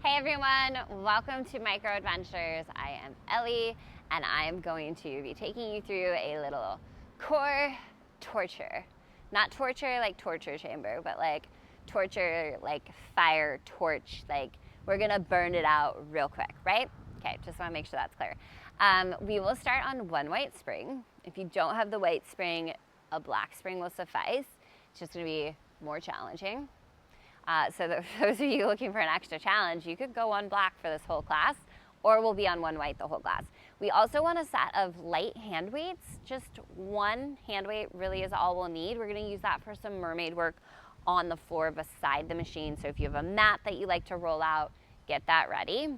Hey everyone, welcome to Micro Adventures. I am Ellie and I am going to be taking you through a little core torture. Not torture like torture chamber, but like torture like fire torch, like we're gonna burn it out real quick, right? Okay, just wanna make sure that's clear. We will start on one white spring. If you don't have the white spring, a black spring will suffice. It's just gonna be more challenging. So those of you looking for an extra challenge, you could go on black for this whole class, or we'll be on one white the whole class. We also want a set of light hand weights. Just one hand weight really is all we'll need. We're gonna use that for some mermaid work on the floor beside the machine. So if you have a mat that you like to roll out, get that ready.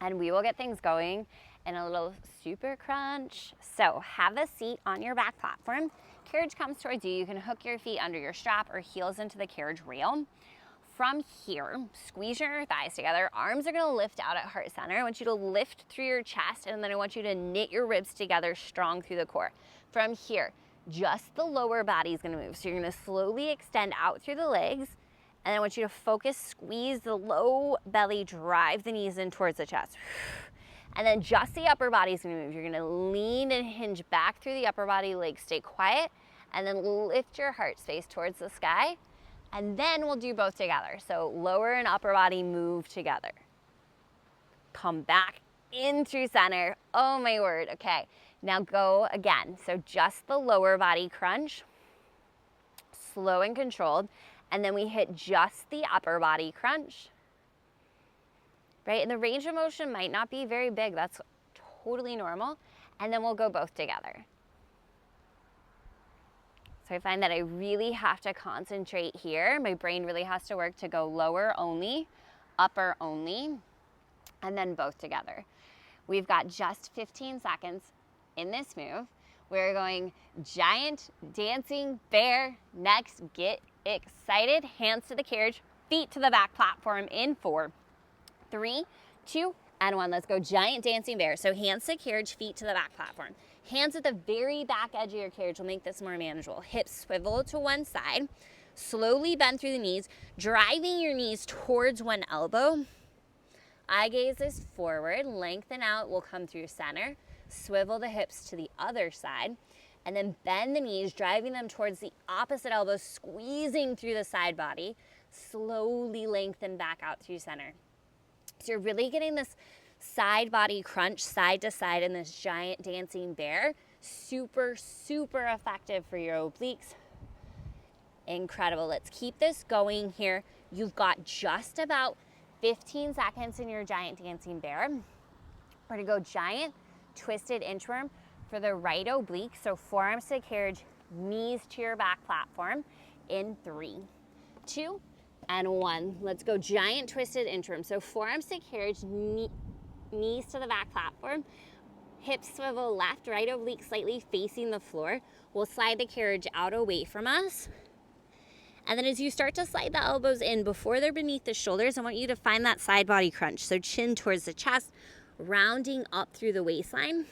And we will get things going in a little super crunch. So have a seat on your back platform. Carriage comes towards you. You can hook your feet under your strap or heels into the carriage rail. From here, squeeze your thighs together. Arms are gonna lift out at heart center. I want you to lift through your chest, and then I want you to knit your ribs together strong through the core. From here, just the lower body is gonna move. So you're gonna slowly extend out through the legs, and I want you to focus, squeeze the low belly, drive the knees in towards the chest. And then just the upper body is gonna move. You're gonna lean and hinge back through the upper body, legs stay quiet, and then lift your heart space towards the sky. And then we'll do both together. So lower and upper body move together. Come back in through center. Oh my word, okay. Now go again. So just the lower body crunch, slow and controlled. And then we hit just the upper body crunch, right? And the range of motion might not be very big. That's totally normal. And then we'll go both together. So I find that I really have to concentrate here. My brain really has to work to go lower only, upper only, and then both together. We've got just 15 seconds in this move. We're going giant dancing bear. Next, get excited. Hands to the carriage, feet to the back platform in 4, 3, 2, and 1. Let's go giant dancing bear. So hands to carriage, feet to the back platform. Hands at the very back edge of your carriage will make this more manageable. Hips swivel to one side. Slowly bend through the knees, driving your knees towards one elbow. Eye gaze is forward. Lengthen out. We'll come through center. Swivel the hips to the other side. And then bend the knees, driving them towards the opposite elbow, squeezing through the side body. Slowly lengthen back out through center. So you're really getting this side body crunch side to side in this giant dancing bear. Super, super effective for your obliques. Incredible. Let's keep this going here. You've got just about 15 seconds in your giant dancing bear. We're gonna go giant twisted inchworm for the right oblique. So forearms to carriage, knees to your back platform in 3, 2, and 1. Let's go giant twisted inchworm. So forearms to carriage, knees to the back platform, hips swivel left, right oblique slightly facing the floor. We'll slide the carriage out away from us. And then as you start to slide the elbows in before they're beneath the shoulders, I want you to find that side body crunch. So chin towards the chest, rounding up through the waistline,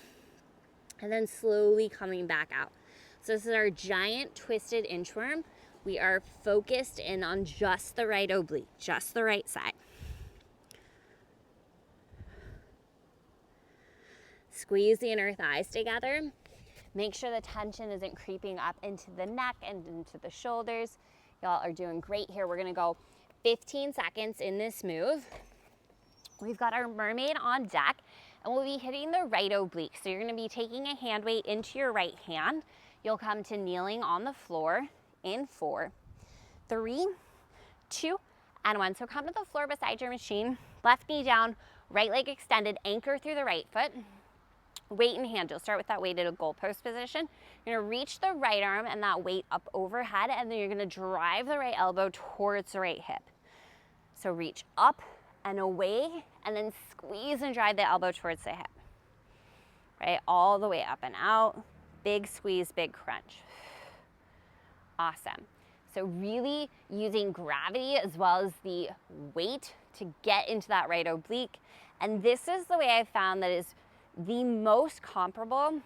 and then slowly coming back out. So this is our giant twisted inchworm. We are focused in on just the right oblique, just the right side. Squeeze the inner thighs together. Make sure the tension isn't creeping up into the neck and into the shoulders. Y'all are doing great here. We're gonna go 15 seconds in this move. We've got our mermaid on deck, and we'll be hitting the right oblique. So you're gonna be taking a hand weight into your right hand. You'll come to kneeling on the floor in 4, 3, 2, and 1. So come to the floor beside your machine. Left knee down, right leg extended, anchor through the right foot. Weight in hand. You'll start with that weight at a goalpost position. You're gonna reach the right arm and that weight up overhead, and then you're gonna drive the right elbow towards the right hip. So reach up and away, and then squeeze and drive the elbow towards the hip. Right, all the way up and out. Big squeeze, big crunch. Awesome. So really using gravity as well as the weight to get into that right oblique. And this is the way I've found that is the most comparable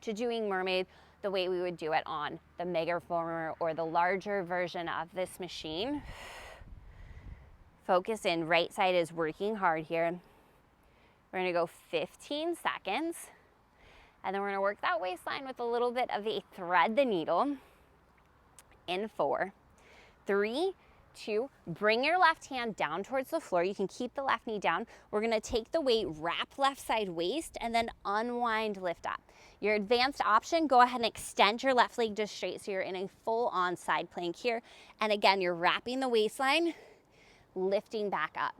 to doing mermaid the way we would do it on the Microformer or the larger version of this machine. Focus in, right side is working hard here. We're gonna go 15 seconds. And then we're gonna work that waistline with a little bit of a thread the needle. In 4, 3, 2, bring your left hand down towards the floor. You can keep the left knee down. We're gonna take the weight, wrap left side waist, and then unwind, lift up. Your advanced option, go ahead and extend your left leg just straight so you're in a full-on side plank here. And again, you're wrapping the waistline, lifting back up.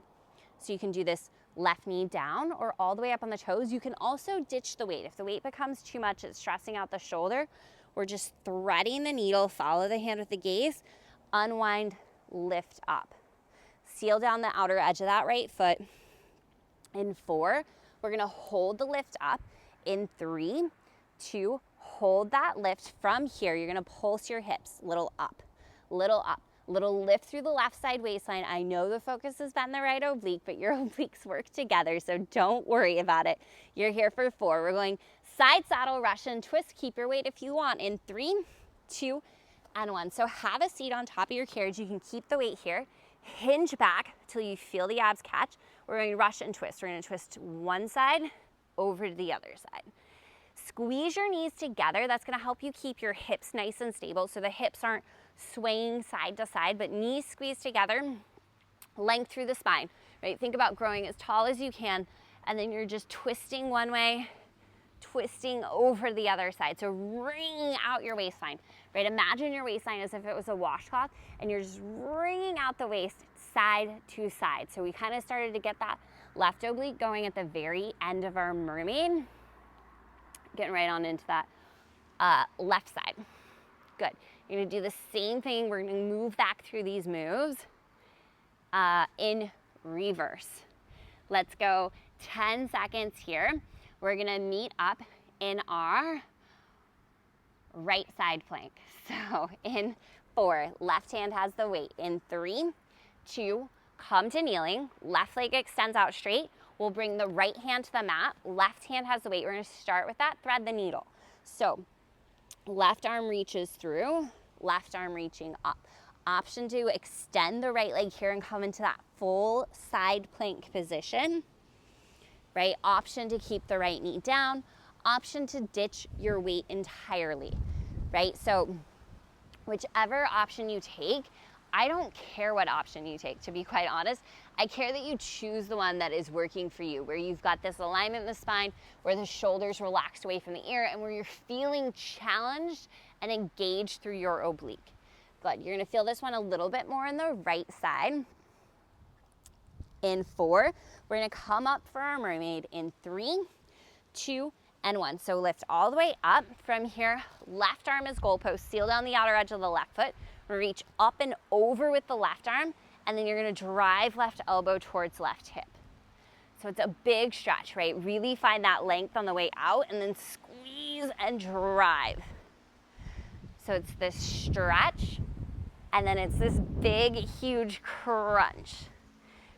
So you can do this left knee down or all the way up on the toes. You can also ditch the weight. If the weight becomes too much, it's stressing out the shoulder, we're just threading the needle, follow the hand with the gaze, unwind, lift up. Seal down the outer edge of that right foot. In 4, we're gonna hold the lift up. In 3, 2, hold that lift. From here, you're gonna pulse your hips, little up, little up. Little lift through the left side waistline. I know the focus has been the right oblique, but your obliques work together, so don't worry about it. You're here for 4. We're going side saddle, Russian twist. Keep your weight if you want. In 3, 2, and 1. So have a seat on top of your carriage. You can keep the weight here. Hinge back till you feel the abs catch. We're going Russian twist. We're going to twist one side over to the other side. Squeeze your knees together. That's going to help you keep your hips nice and stable so the hips aren't swaying side to side, but knees squeezed together, length through the spine, right? Think about growing as tall as you can, and then you're just twisting one way, twisting over the other side. So wringing out your waistline, right? Imagine your waistline as if it was a washcloth, and you're just wringing out the waist side to side. So we kind of started to get that left oblique going at the very end of our mermaid. Getting right on into that left side. Good. You're gonna do the same thing. We're gonna move back through these moves in reverse. Let's go 10 seconds here. We're gonna meet up in our right side plank. So in 4, left hand has the weight. In 3, 2, come to kneeling. Left leg extends out straight. We'll bring the right hand to the mat. Left hand has the weight. We're gonna start with that, thread the needle. So left arm reaches through, left arm reaching up. Option to extend the right leg here and come into that full side plank position, right? Option to keep the right knee down. Option to ditch your weight entirely, right? So whichever option you take, I don't care what option you take, to be quite honest. I care that you choose the one that is working for you, where you've got this alignment in the spine, where the shoulders relaxed away from the ear, and where you're feeling challenged and engaged through your oblique. Good. You're gonna feel this one a little bit more on the right side. In 4, we're gonna come up for our mermaid in 3, 2, and 1. So lift all the way up. From here, left arm is goalpost. Seal down the outer edge of the left foot. Reach up and over with the left arm, and then you're gonna drive left elbow towards left hip. So it's a big stretch, right? Really find that length on the way out, and then squeeze and drive. So it's this stretch, and then it's this big, huge crunch,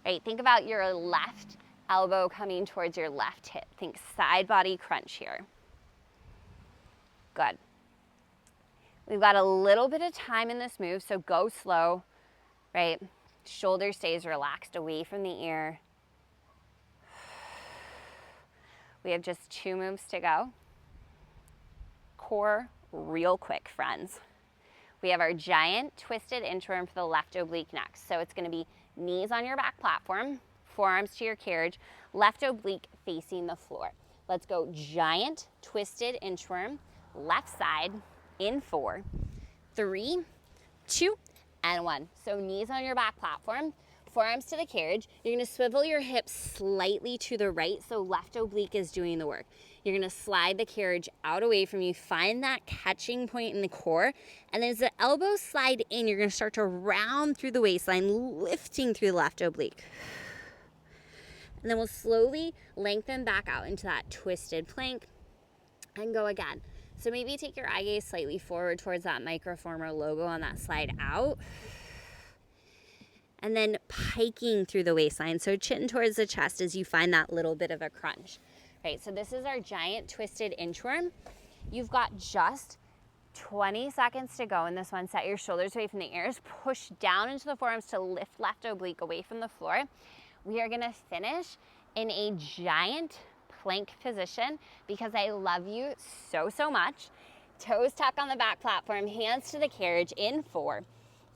right? Think about your left elbow coming towards your left hip. Think side body crunch here. Good. We've got a little bit of time in this move, so go slow, right? Shoulder stays relaxed away from the ear. We have just 2 moves to go. Core real quick, friends. We have our giant twisted inchworm for the left oblique next. So it's gonna be knees on your back platform, forearms to your carriage, left oblique facing the floor. Let's go giant twisted inchworm, left side, in 4, 3, 2, and 1. So knees on your back platform, forearms to the carriage. You're gonna swivel your hips slightly to the right, so left oblique is doing the work. You're gonna slide the carriage out away from you, find that catching point in the core, and then as the elbows slide in, you're gonna start to round through the waistline, lifting through the left oblique. And then we'll slowly lengthen back out into that twisted plank and go again. So maybe take your eye gaze slightly forward towards that Microformer logo on that slide out. And then piking through the waistline. So chin towards the chest as you find that little bit of a crunch. Right, so this is our giant twisted inchworm. You've got just 20 seconds to go in this one. Set your shoulders away from the ears. Push down into the forearms to lift left oblique away from the floor. We are gonna finish in a giant plank position because I love you so, so much. Toes tuck on the back platform, hands to the carriage in 4,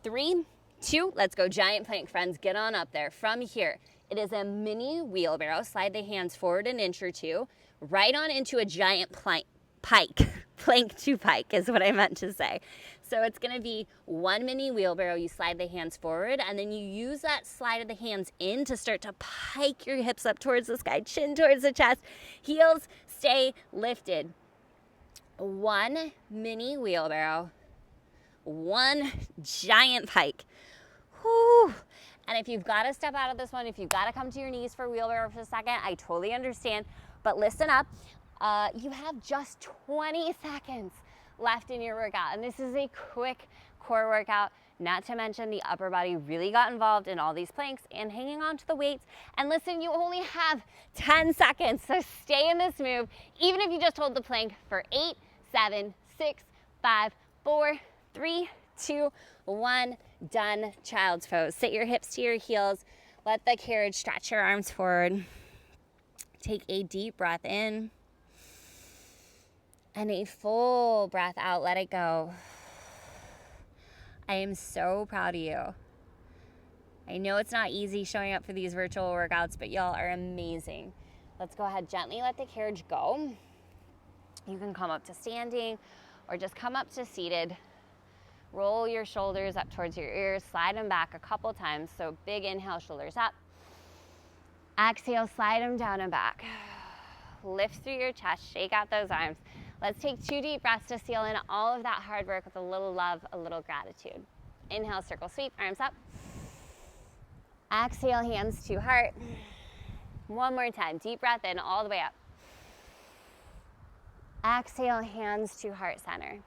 3, 2, let's go giant plank, friends. Get on up there. From here, it is a mini wheelbarrow. Slide the hands forward an inch or two, right on into a giant plank to pike is what I meant to say. So it's gonna be one mini wheelbarrow. You slide the hands forward and then you use that slide of the hands in to start to pike your hips up towards the sky, chin towards the chest, heels stay lifted. One mini wheelbarrow, one giant pike. Whew. And if you've got to step out of this one, if you've got to come to your knees for a wheelbarrow for a second, I totally understand. But listen up, you have just 20 seconds left in your workout. And this is a quick core workout, not to mention the upper body really got involved in all these planks and hanging on to the weights. And listen, you only have 10 seconds, so stay in this move, even if you just hold the plank for 8, 7, 6, 5, 4, 3, 2, 1, done. Child's pose. Sit your hips to your heels. Let the carriage stretch your arms forward. Take a deep breath in and a full breath out. Let it go. I am so proud of you. I know it's not easy showing up for these virtual workouts, but y'all are amazing. Let's go ahead, gently let the carriage go. You can come up to standing or just come up to seated. Roll your shoulders up towards your ears, slide them back a couple times. So big inhale, shoulders up. Exhale, slide them down and back. Lift through your chest, shake out those arms. Let's take 2 deep breaths to seal in all of that hard work with a little love, a little gratitude. Inhale, circle sweep, arms up. Exhale, hands to heart. One more time, deep breath in all the way up. Exhale, hands to heart center.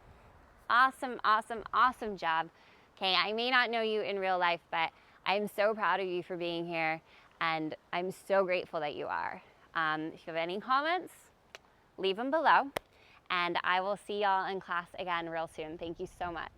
Awesome, awesome, awesome job. Okay, I may not know you in real life, but I'm so proud of you for being here, and I'm so grateful that you are. If you have any comments, leave them below, and I will see y'all in class again real soon. Thank you so much.